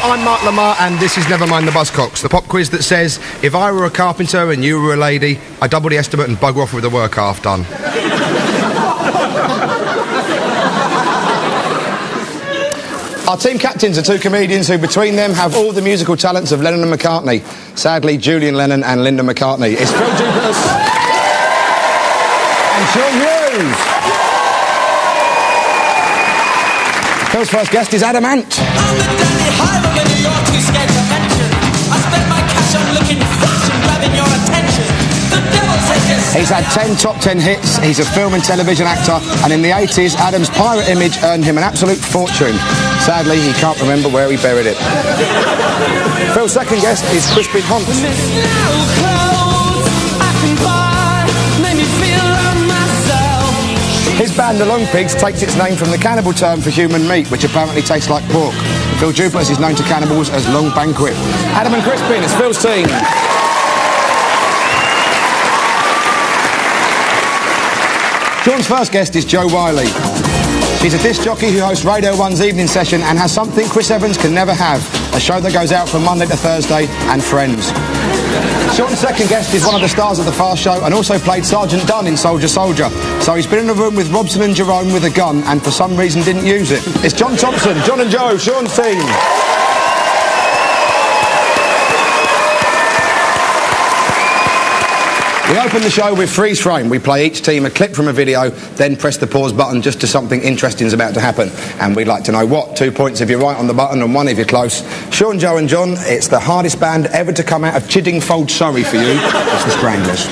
I'm Mark Lamar, and this is Never Mind the Buzzcocks, the pop quiz that says, if I were a carpenter and you were a lady, I'd double the estimate and bugger off with the work half done. Our team captains are two comedians who, between them, have all the musical talents of Lennon and McCartney. Sadly, Julian Lennon and Linda McCartney. It's Phil Jupiter and Sean Hughes. Phil's first guest is Adam Ant. I'm the dandy highway in New York, too scared to mention. I spend my cash on looking fresh and grabbing your attention. The devil says yes. He's had 10 top 10 hits, he's a film and television actor, and in the 80s, Adam's pirate image earned him an absolute fortune. Sadly, he can't remember where he buried it. Phil's second guest is Crispin Hunt. His band, The Long Pigs, takes its name from the cannibal term for human meat, which apparently tastes like pork. Phil Jupiter is known to cannibals as Long Banquet. Adam and Crispin, it's Phil's team. Sean's first guest is Jo Wiley. She's a disc jockey who hosts Radio 1's Evening Session and has something Chris Evans can never have, a show that goes out from Monday to Thursday, and Friends. Sean's second guest is one of the stars of The Fast Show and also played Sergeant Dunn in Soldier Soldier. So he's been in a room with Robson and Jerome with a gun and for some reason didn't use it. It's John Thompson, John and Joe, Sean's team. We open the show with Freeze Frame. We play each team a clip from a video, then press the pause button just as something interesting is about to happen. And we'd like to know what. 2 points if you're right on the button and 1 if you're close. Sean, Joe and John, it's the hardest band ever to come out of Chiddingfold, Surrey for you. It's the Stranglers.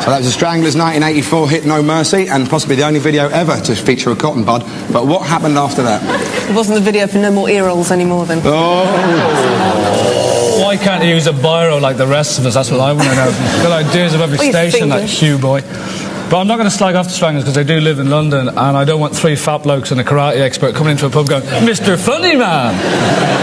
So that was the Stranglers' 1984 hit No Mercy, and possibly the only video ever to feature a cotton bud. But what happened after that? It wasn't the video for No More Earls anymore then. Oh! Why can't you use a biro like the rest of us? That's what I want to know. Got ideas of every station, that Hugh boy. But I'm not going to slag off the Stranglers because they do live in London, and I don't want 3 fat blokes and a karate expert coming into a pub going, Mr. Funny Man!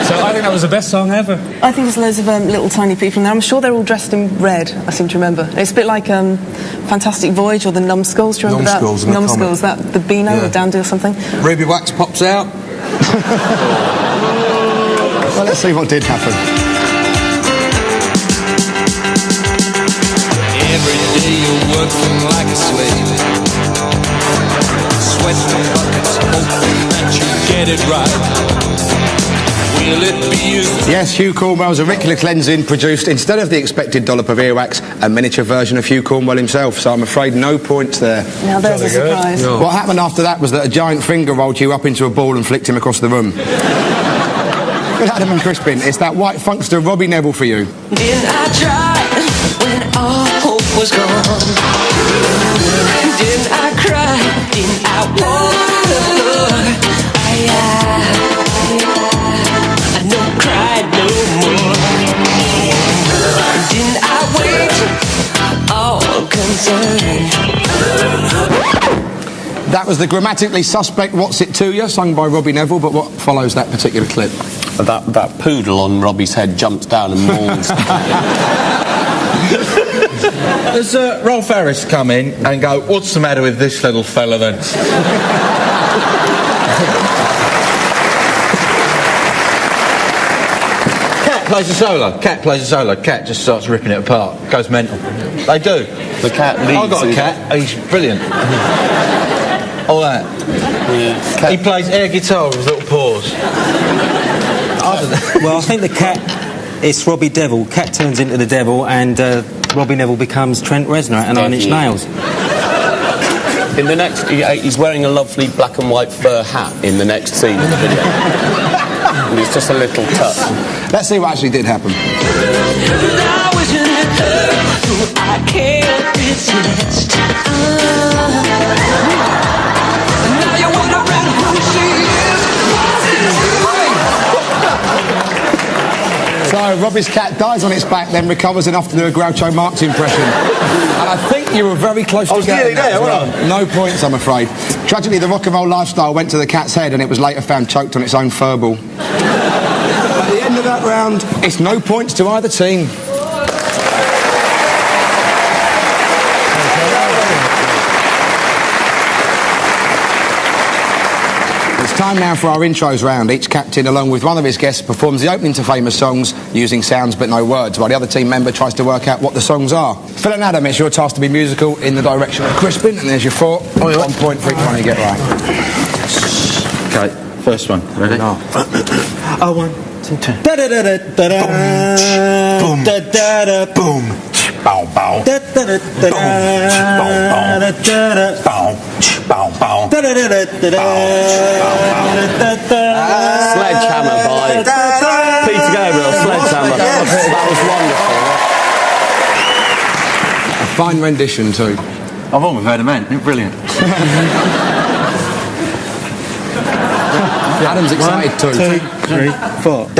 So I think that was the best song ever. I think there's loads of little tiny people in there. I'm sure they're all dressed in red, I seem to remember. It's a bit like Fantastic Voyage or the Numbskulls, do you remember that? Numbskulls, the Beano, yeah. The Dandy or something. Ruby Wax pops out. Well, let's see what did happen. Every day you're working like a slave, sweating buckets, hoping that you get it right. Will it be Yes, Hugh Cornwell's auricular cleansing produced, instead of the expected dollop of earwax, a miniature version of Hugh Cornwell himself, so I'm afraid no points there. Now there's a surprise. No. What happened after that was that a giant finger rolled you up into a ball and flicked him across the room. Good Adam and Crispin, it's that white funkster Robbie Neville for you. Didn't I try when all hope was gone? Didn't I cry? Didn't I want more? I no cry no more. Didn't I wait all concerned? That was the grammatically suspect What's It To You, sung by Robbie Neville, but what follows that particular clip? That poodle on Robbie's head jumps down and mourns. Does Rolf Harris come in and go, what's the matter with this little fella then? Cat plays a solo. Cat plays a solo. Cat just starts ripping it apart. Goes mental. They do. The cat leads. I've got a cat. He's brilliant. All that. Yeah. He plays air guitar with his little paws. Well, I think the cat, it's Robbie Devil. Cat turns into the devil and Robbie Neville becomes Trent Reznor at Nine Inch Nails. In the next, he's wearing a lovely black and white fur hat in the next scene in the video. And it's just a little touch. Let's see what actually did happen. I can't resist. Now you're wondering who she is. So, No, Robbie's cat dies on its back, then recovers enough to do a Groucho Marx impression. And I think you were very close to getting that as well. No points, I'm afraid. Tragically, the rock and roll lifestyle went to the cat's head and it was later found choked on its own furball. At the end of that round, it's no points to either team. It's time now for our intros round. Each captain, along with one of his guests, performs the opening to famous songs using sounds but no words, while the other team member tries to work out what the songs are. Phil and Adam, it's your task to be musical in the direction of Crispin, and there's your 4. 1 point for each one you get right. Okay, first one. Ready? No. 1, 2, 3. Boom. Boom. Bow, bow. Sledgehammer by Peter Gabriel. Sledgehammer. That was wonderful. A fine rendition too. I've almost heard a man. Brilliant. Adam's excited too. 1, 2, 3, 4. I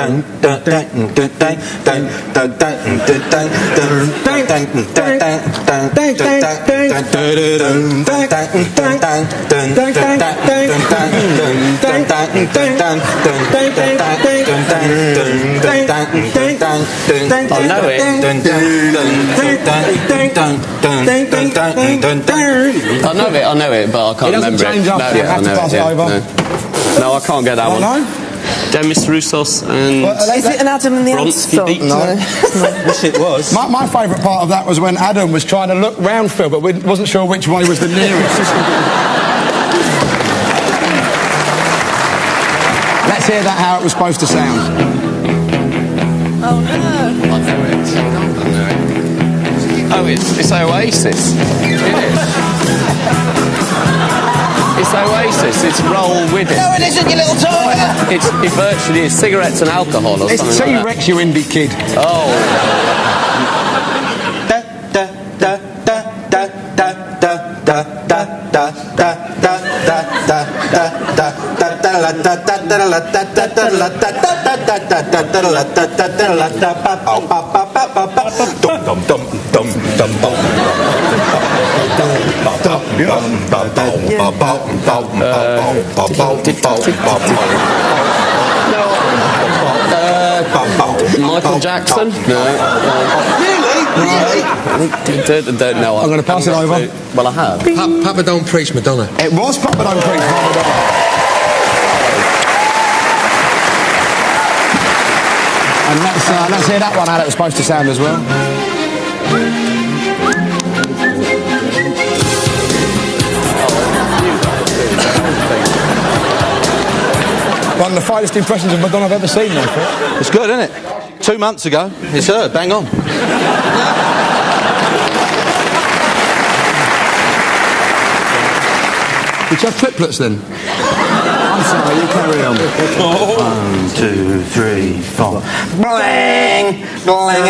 know it, but I can't remember it. No, you have to pass it over. No, I can't get that one. No? Demis Roussos and... Is it an Adam and the Ants song? No. Wish it was. My favourite part of that was when Adam was trying to look round Phil, but wasn't sure which way was the nearest. Let's hear that how it was supposed to sound. Oh no. I know it. Oh, it's Oasis. It is. It's Oasis. It's Roll With It. No, it isn't, you little toy. It virtually is cigarettes and alcohol or It's something like T-Rex, you indie kid. Oh. Michael Jackson? No. Really? No. I'm going to pass it over. Well, I have. Papa Don't Preach, Madonna. It was Papa Don't Preach, Madonna. And let's hear that one how it was supposed to sound as well. One of the finest impressions of Madonna I've ever seen, I think. It's good, isn't it? 2 months ago, it's her. Bang on. Did you have triplets then? I'm sorry, you carry on. 1, 2, 3, 4. Bling, bling,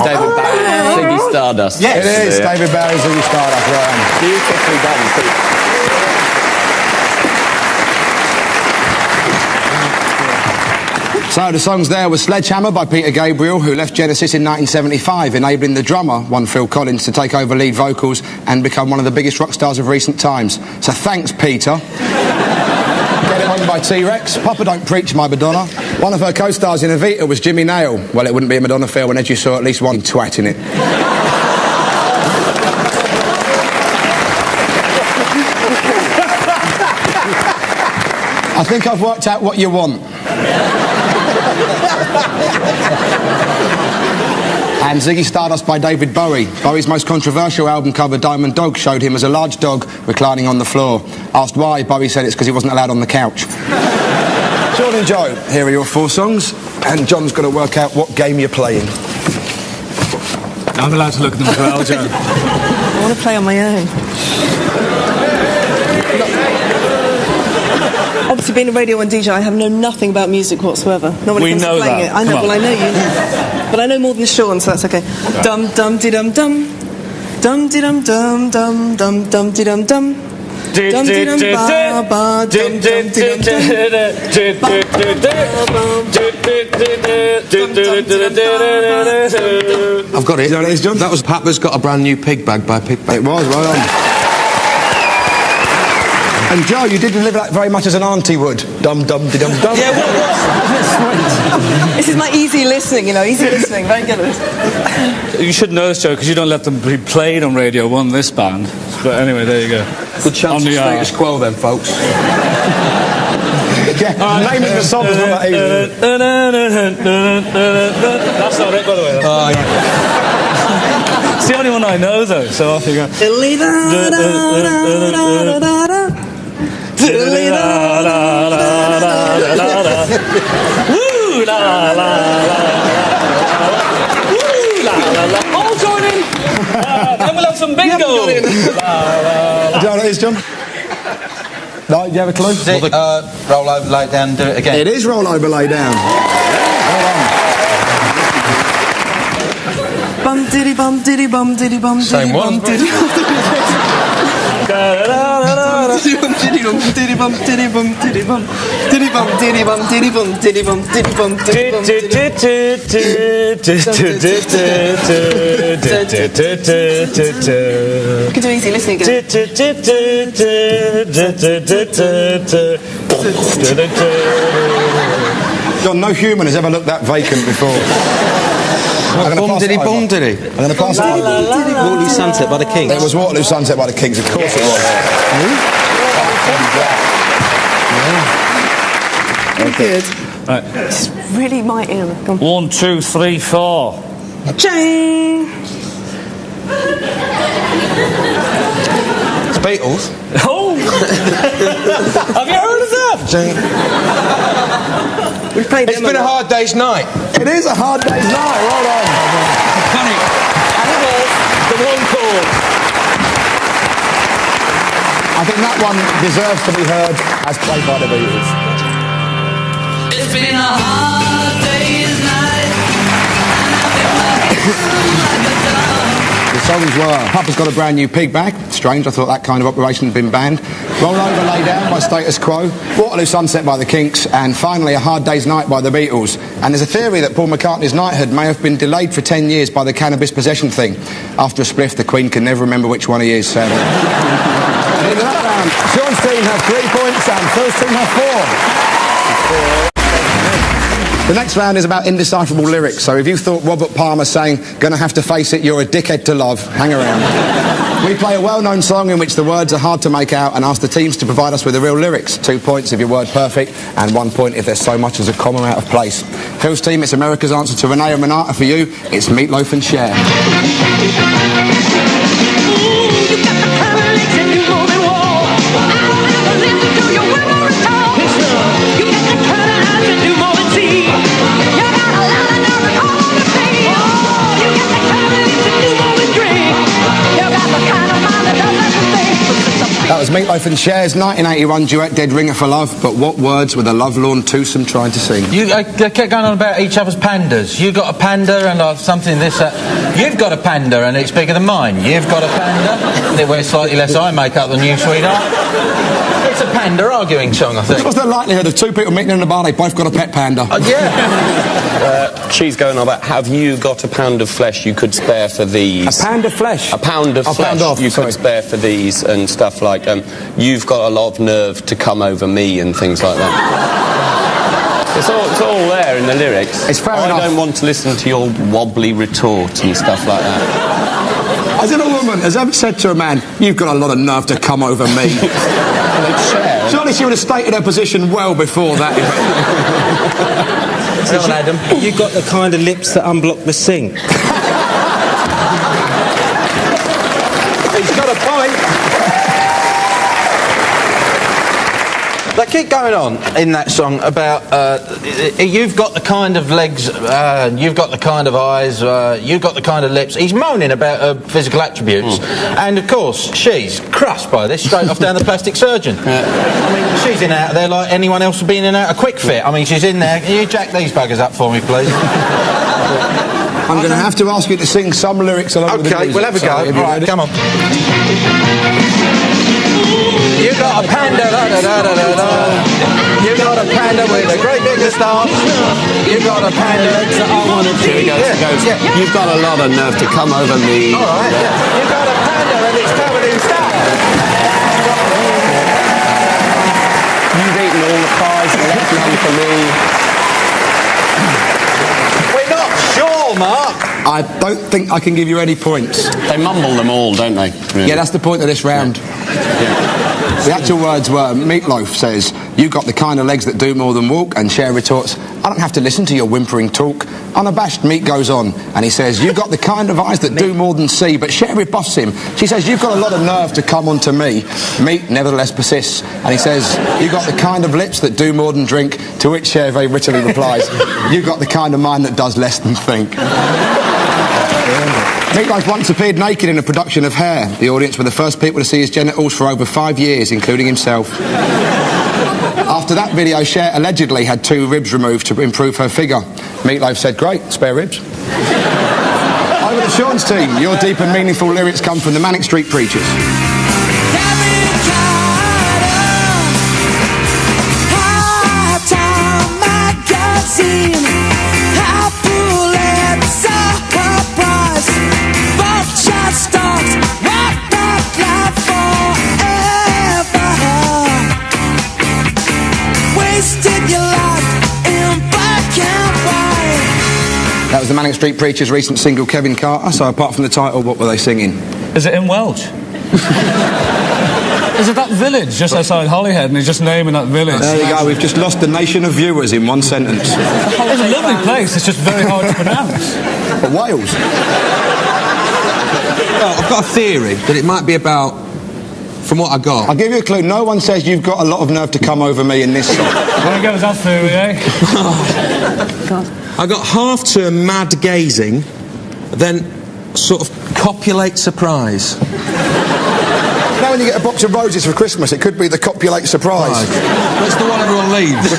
David Bowie, Ziggy Stardust. Yes, it is. David Bowie, Ziggy Stardust. Right. Beautifully done, too. So the songs there were Sledgehammer by Peter Gabriel, who left Genesis in 1975, enabling the drummer, one Phil Collins, to take over lead vocals and become one of the biggest rock stars of recent times. So thanks, Peter. Get it on by T-Rex. Papa Don't Preach, my Madonna. One of her co-stars in Evita was Jimmy Nail. Well, it wouldn't be a Madonna film unless you saw at least one twat in it. I think I've worked out what you want. And Ziggy Stardust by David Bowie. Bowie's most controversial album cover, Diamond Dog, showed him as a large dog reclining on the floor. Asked why, Bowie said it's because he wasn't allowed on the couch. John and Joe, here are your 4 songs, and John's got to work out what game you're playing. I'm allowed to look at them as well, Joe. I want to play on my own. Obviously, being a Radio 1 DJ, I have known nothing about music whatsoever. Not when it comes to playing it. I know, well, I know you know. But I know more than Sean, so that's okay. Dum dum di dum dum. Dum di dum dum dum dum dum di dum dum. I've got it. You know what it is, John? That was Papa's Got a Brand New Pig Bag by Pig Bag. It was, right on. And Joe, you did deliver that very much as an auntie would. Dum-dum-de-dum-dum. Yeah, what? This is my easy listening, you know, easy listening. Very good at this. You should know this, Joe, because you don't let them be played on Radio 1, this band. But anyway, there you go. Good chance of status quo then, folks. Yeah, naming the songs not that easy. That's not it, by the way. It's the only one I know, though, so off you go. Woo la la la woo la la la. All join in. Then we'll have some bingo. Do you know what it is, John? No, do you have a clue? Is it, roll over, lay down, do it again? It is roll over, lay down. Bum diddy bum diddy bum diddy bum. Same one. You can do easy listening again. John, no human has ever looked that vacant before. I'm going to pass it over. I'm going to pass it over. Waterloo Sunset by the Kings. It was Waterloo Sunset by the Kings, of course it was. Very good. Right. It's really my ear. Go on. 1, 2, 3, 4. Ching! It's Beatles. Oh! Have you heard of that? We've played It's them been a lot. hard day's night. It is a hard day's night, well done. And it was the one chord. I think that one deserves to be heard as played by the Beatles. It's been a hard day's night, and I've been working like a dog. The songs were Papa's Got a Brand New Pig Bag. Strange, I thought that kind of operation had been banned. Roll Over, Lay Down by Status Quo. Waterloo Sunset by the Kinks. And finally, A Hard Day's Night by the Beatles. And there's a theory that Paul McCartney's knighthood may have been delayed for 10 years by the cannabis possession thing. After a spliff, the Queen can never remember which one he is, sadly. In that round, Sean's team have 3 points and Phil's team have 4. The next round is about indecipherable lyrics, so if you thought Robert Palmer saying, "Gonna have to face it, you're a dickhead to love," hang around. We play a well-known song in which the words are hard to make out and ask the teams to provide us with the real lyrics. 2 points if your word perfect, and 1 point if there's so much as a comma out of place. Phil's team, it's America's answer to Renee and Renata. For you, it's Meatloaf and Cher. That was Meatloaf and Cher's 1981 duet Dead Ringer for Love, but what words were the lovelorn twosome trying to sing? You kept going on about each other's pandas. You got a panda and I've something this, that. You've got a panda and it's bigger than mine. You've got a panda. It wears slightly less eye makeup than you, sweetheart. It's a panda arguing song, I think. What's the likelihood of 2 people meeting in a bar, they both got a pet panda? Yeah. She's going on about, have you got a pound of flesh you could spare for these? A pound of flesh? A pound of flesh pound off, you sorry. could spare for these, and stuff like, you've got a lot of nerve to come over me, and things like that. It's all there in the lyrics. It's fair enough. I don't want to listen to your wobbly retort and stuff like that. As if a woman has ever said to a man, "You've got a lot of nerve to come over me." Surely she would have stated her position well before that. Come on, Adam. You've got the kind of lips that unblock the sink. He's got a point. They keep going on in that song about you've got the kind of legs, you've got the kind of eyes, you've got the kind of lips. He's moaning about her physical attributes, and of course she's crushed by this, straight off down the plastic surgeon. I mean, she's in out there like anyone else would be in and out a quick fit. I mean, she's in there. Can you jack these buggers up for me, please? I'm going to have to ask you to sing some lyrics along with the music. Okay, we'll have a go. So, Right, come on. You got a panda, You got a panda with a great big moustache. You got a panda. Here he goes. You've got a lot of nerve to come over me. All right. You got a panda and it's covered in stuff. You've eaten all the pies and left none for me. We're not sure, Mark. I don't think I can give you any points. They mumble them all, don't they? Really? Yeah, that's the point of this round. The actual words were, Meatloaf says, you got the kind of legs that do more than walk, and Cher retorts, I don't have to listen to your whimpering talk. Unabashed, Meat goes on, and he says, you got the kind of eyes that do more than see, but Cher rebuffs him. She says, you've got a lot of nerve to come on to me. Meat nevertheless persists, and he says, you got the kind of lips that do more than drink, to which Cher very wittily replies, you got the kind of mind that does less than think. Meatloaf once appeared naked in a production of Hair. The audience were the first people to see his genitals for over 5 years, including himself. After that video, Cher allegedly had 2 ribs removed to improve her figure. Meatloaf said, great, spare ribs. Over to Sean's team. Your deep and meaningful lyrics come from the Manic Street Preachers. That was the Manic Street Preachers' recent single, Kevin Carter. So apart from the title, what were they singing? Is it in Welsh? Is it that village just outside Holyhead, and he's just naming that village? There you go, we've just lost a nation of viewers in one sentence. It's a lovely place, it's just very hard to pronounce. But Wales? Well, I've got a theory that it might be about, from what I got. I'll give you a clue. No one says you've got a lot of nerve to come over me in this song. There goes that theory, eh? God. I got half term mad gazing, then sort of copulate surprise. Now when you get a box of roses for Christmas, it could be the copulate surprise. That's the one everyone leaves.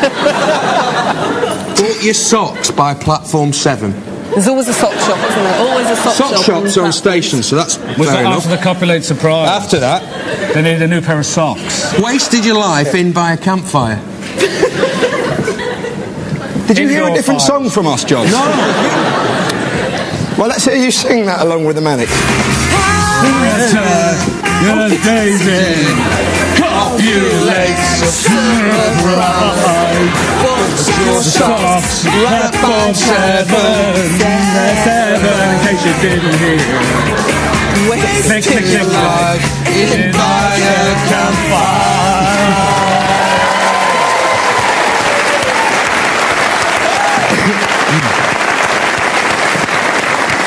Bought your socks by Platform 7. There's always a sock shop, isn't there? Always a sock shop. Sock shops are on stations, so that's Was fair that enough. after the copulate surprise? After that, They need a new pair of socks. wasted your life in by a campfire. Did you hear a different Indoor song from us, John? No. Well, let's hear you sing that along with the Manic. Your daisy, copulate surprise. Your socks, platform 7, in case you didn't hear. Wasting your life in by a campfire.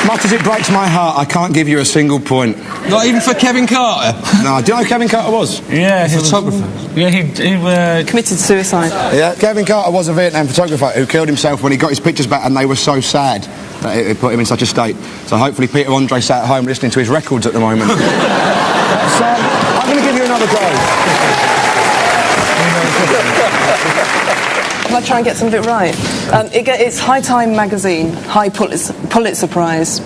Much as it breaks my heart, I can't give you a single point. Not even for Kevin Carter. No, do you know who Kevin Carter was? Yeah, he Photographer. he Committed suicide. Yeah, Kevin Carter was a Vietnam photographer who killed himself when he got his pictures back, and they were so sad that it put him in such a state. So hopefully Peter Andre sat at home listening to his records at the moment. So I'm going to give you another go. Can I try and get some of it right? It's High Time magazine, High Pulitzer Prize.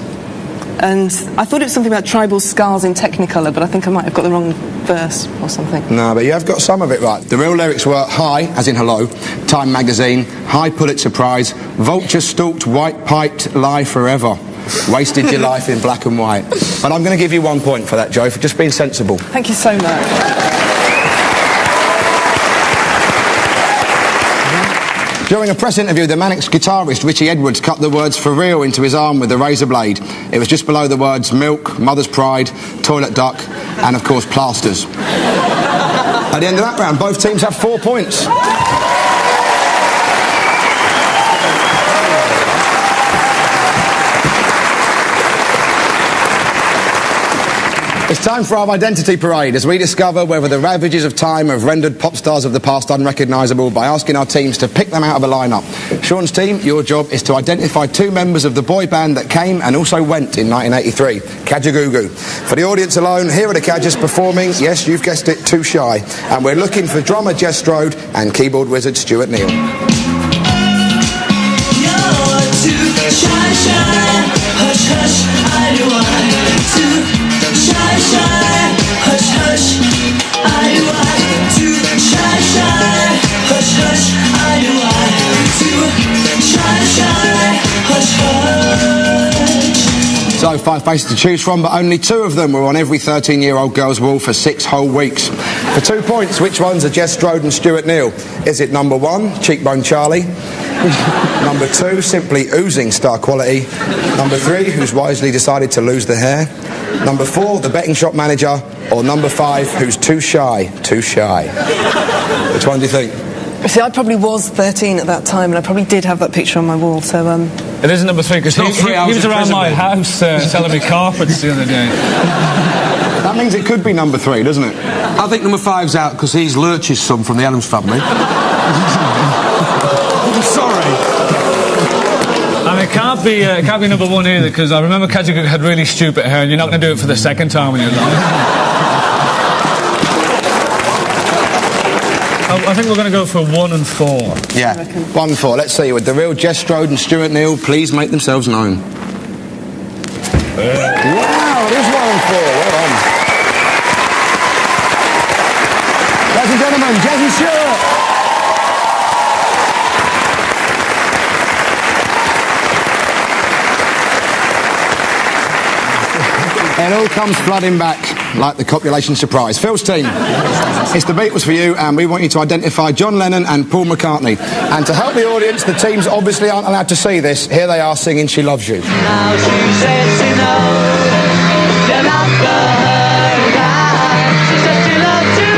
And I thought it was something about tribal scars in Technicolor, but I think I might have got the wrong verse or something. No, but you have got some of it right. The real lyrics were High, as in hello, Time magazine, High Pulitzer Prize, vulture stalked, white-piped, lie forever. Wasted your life in black and white. But I'm going to give you 1 point for that, Joe, for just being sensible. Thank you so much. During a press interview, the Manic's guitarist Richie Edwards cut the words "for real" into his arm with a razor blade. It was just below the words milk, mother's pride, toilet duck, and of course plasters. At the end of that round, both teams have 4 points. It's time for our identity parade as we discover whether the ravages of time have rendered pop stars of the past unrecognisable by asking our teams to pick them out of a lineup. Sean's team, your job is to identify 2 members of the boy band that came and also went in 1983, Kajagoogoo. For the audience alone, here are the Kajas performing, yes, you've guessed it, Too Shy. And we're looking for drummer Jess Strode and keyboard wizard Stuart Neal. You're too shy, So 5 faces to choose from, but only 2 of them were on every 13-year-old girl's wall for 6 whole weeks. For 2 points, which ones are Jess Strode and Stuart Neal? Is it number 1, Cheekbone Charlie? Number 2, simply oozing star quality? Number 3, who's wisely decided to lose the hair? Number 4, the betting shop manager? Or number 5, who's too shy? Too shy. Which one do you think? See, I probably was 13 at that time, and I probably did have that picture on my wall, so, It isn't number 3, because he was around my house selling me carpets the other day. That means it could be number 3, doesn't it? I think number 5's out because he's Lurch's son from the Adams family. I'm sorry. And it can't be number 1 either, because I remember Kajigook had really stupid hair, and you're not going to do it for the second time in your life. I think we're going to go for 1 and 4. Yeah, 1 and 4. Let's see. With the real Jess Strode and Stuart Neal, please make themselves known. Wow, it is 1 and 4. Well done. Ladies and gentlemen, Jess and Stuart. It all comes flooding back like the copulation surprise. Phil's team, it's the Beatles for you, and we want you to identify John Lennon and Paul McCartney. And to help the audience, the teams obviously aren't allowed to see this. Here they are singing She Loves You. Now she says she knows they're not going back. She says she loves you,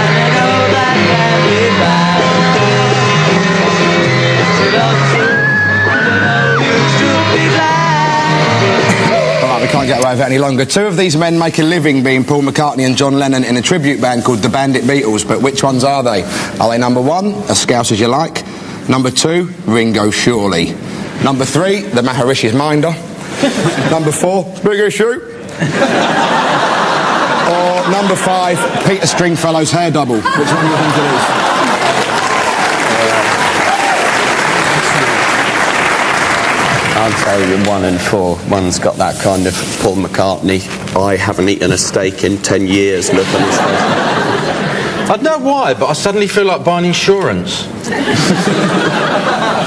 and I know that can't be bad. She loves you, and I know you should be glad. All right, we can't get away with it any longer. 2 of these men make a living being Paul McCartney and John Lennon in a tribute band called the Bandit Beatles, but which ones are they? Are they number 1, As Scouse As You Like? Number 2, Ringo Surely? Number 3, The Maharish's Minder? Number 4, Big Issue? Or number 5, Peter Stringfellow's Hair Double? Which one do you think it is? I'll tell you 1 and 4. One's got that kind of Paul McCartney, I haven't eaten a steak in 10 years look on his face. I don't know why, but I suddenly feel like buying insurance.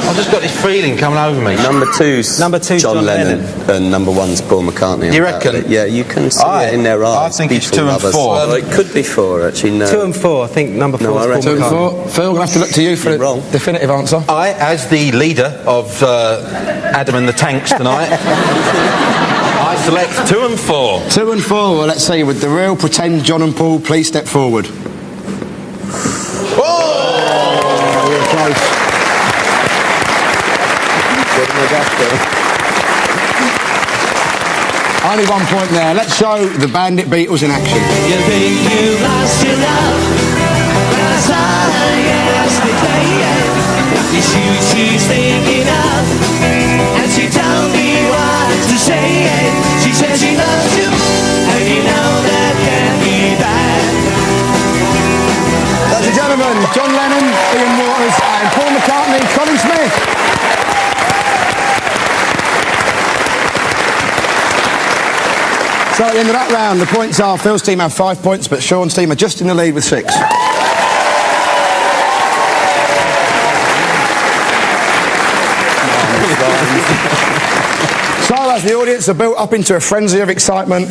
I've just got this feeling coming over me. Number 2's John Lennon, and number 1's Paul McCartney. You reckon? Yeah, you can see it in their eyes. I think it's 2 and 4. Well, it could be 4, actually, no. 2 and 4, I think number 4 is Paul 2 and 4. Phil, we'll have to look to you for a definitive answer. I, as the leader of Adam and the Tanks tonight, I select 2 and 4. 2 and 4. Well, let's see. With the real pretend John and Paul, please step forward. Only 1 point there. Let's show the Bandit Beatles in action. You think you lost your love, but I saw her yesterday. It's you she's thinking of, and she told me what to say. She says she loves you, and you know that can't be bad. Ladies and gentlemen, John Lennon, Ian Waters, and Paul McCartney, Colin Smith. So at the end of that round, the points are Phil's team have 5 points, but Sean's team are just in the lead with 6. So as the audience are built up into a frenzy of excitement,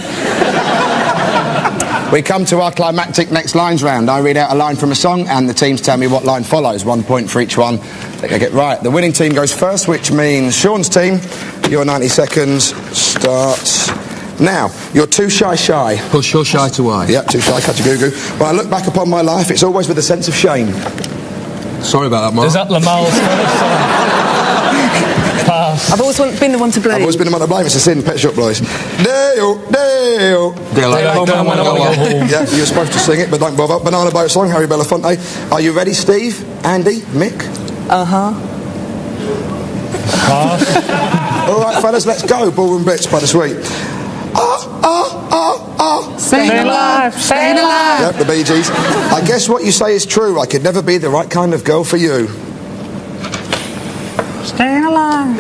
we come to our climactic next lines round. I read out a line from a song, and the teams tell me what line follows. 1 point for each one that they get right. The winning team goes first, which means Sean's team, your 90 seconds starts now. You're too shy. Push your shy to why. Yep, too shy, Kajigook. When I look back upon my life, it's always with a sense of shame. Sorry about that, Mark. Is that Lamal's pass? I've always been the one to blame. I've always been the one to blame. It's a sin, Pet Shop Boys. Dale. Yeah, you're supposed to sing it, but don't bother. Banana Boat song, Harry Belafonte. Are you ready, Steve? Andy? Mick? Uh-huh. Pass. All right, fellas, let's go. Ballroom Bits by the Sweet. Staying alive. Yep, the Bee Gees. I guess what you say is true. I could never be the right kind of girl for you. Staying alive.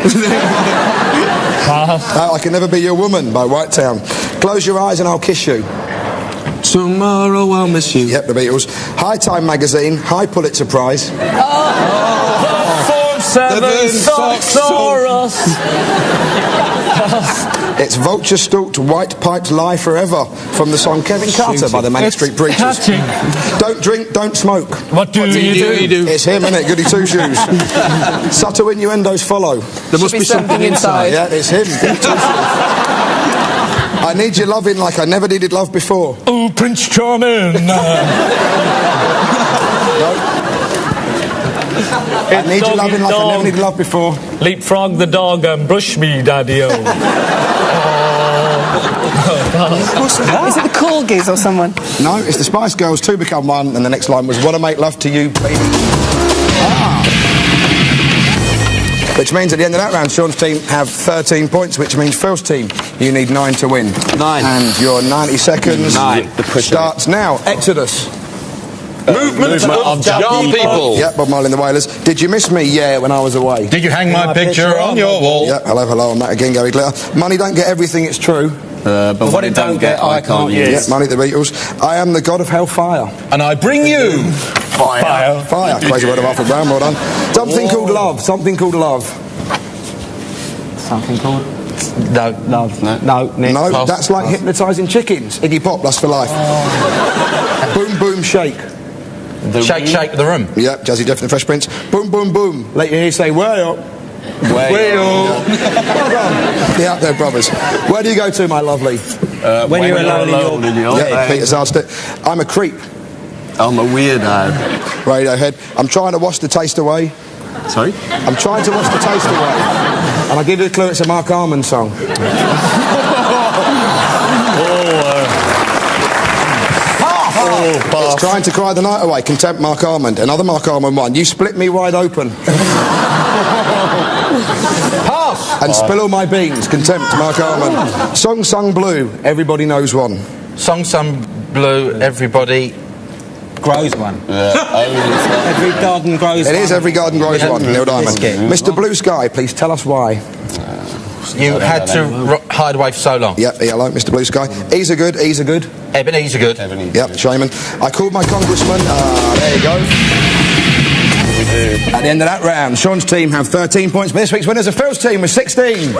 Pass. I can never be your woman by Whitetown. Close your eyes and I'll kiss you. Tomorrow I'll miss you. Yep, the Beatles. High Time magazine, high Pulitzer Prize. 4-7 Soxsaurus. It's Vulture Stalked, White Piped Lie Forever from the song Kevin Carter by the Manic Street Preachers. Catchy. Don't drink, don't smoke. What do you do? It's him, innit? Goody Two Shoes. Subtle innuendos follow. There must be something inside. Yeah, it's him. Goody Two Shoes. I need your loving like I never needed love before. Oh, Prince Charming. I need your loving like I never needed love before. Leapfrog the dog and brush me, daddy-o. Is it the Corgis or someone? No, it's the Spice Girls, two become one, and the next line was, wanna make love to you, baby. Which means at the end of that round, Sean's team have 13 points, which means Phil's team, you need 9 to win. 9. And your 90 seconds starts now. Exodus. Movement of young people. Yep, Bob Marley and the Wailers. Did you miss me? Yeah, when I was away. Did you hang my picture on your wall? Yep, hello, I'm that again, Gary Glitter. Money don't get everything, it's true. But what it don't get, I can't use. Yep, Money, the Beatles. I am the god of hellfire. And I bring you Fire. Crazy word of Arthur Brown, well done. Something called love. Something called love. Something called... No, Nick. No, Pass. that's like hypnotising chickens. Iggy Pop, Lust for Life. Boom, boom, shake. Shake the room. Yep, Jazzy Jeff and the Fresh Prince. Boom, boom, boom. Let your ear say, way up. Way Well done. The Out There Brothers. Where do you go to, my lovely? When you're alone in your... Yeah, Peter's asked it. I'm a creep. I'm a weirdo. Radiohead. I'm trying to wash the taste away. Sorry? I'm trying to wash the taste away. And I'll give you a clue, it's a Mark Arman song. It's Trying to Cry the Night Away, Contempt, Mark Armand. Another Mark Armand one. You split me wide open. Pass. And Spill All My Beans, Contempt, Mark Armand. Song Sung Blue, Everybody Knows One. Song Sung Blue, everybody... Grows one. Yeah, Every garden grows It one. is Every Garden Grows One, Neil Diamond. Biscuit. Mr. Blue Sky, please tell us why. You had to hide away for so long. Yep, hello, Mr. Blue Sky. Ease are good, Ease are good. Ebenezer good. Yep, Shaman. I called my congressman. There you go. At the end of that round, Sean's team have 13 points, but this week's winners are Phil's team with 16.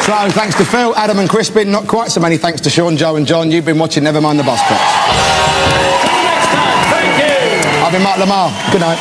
So, thanks to Phil, Adam and Crispin. Not quite so many thanks to Sean, Joe and John. You've been watching Never Mind the Buzzcocks. Till next time, thank you. I've been Mark Lamar. Good night.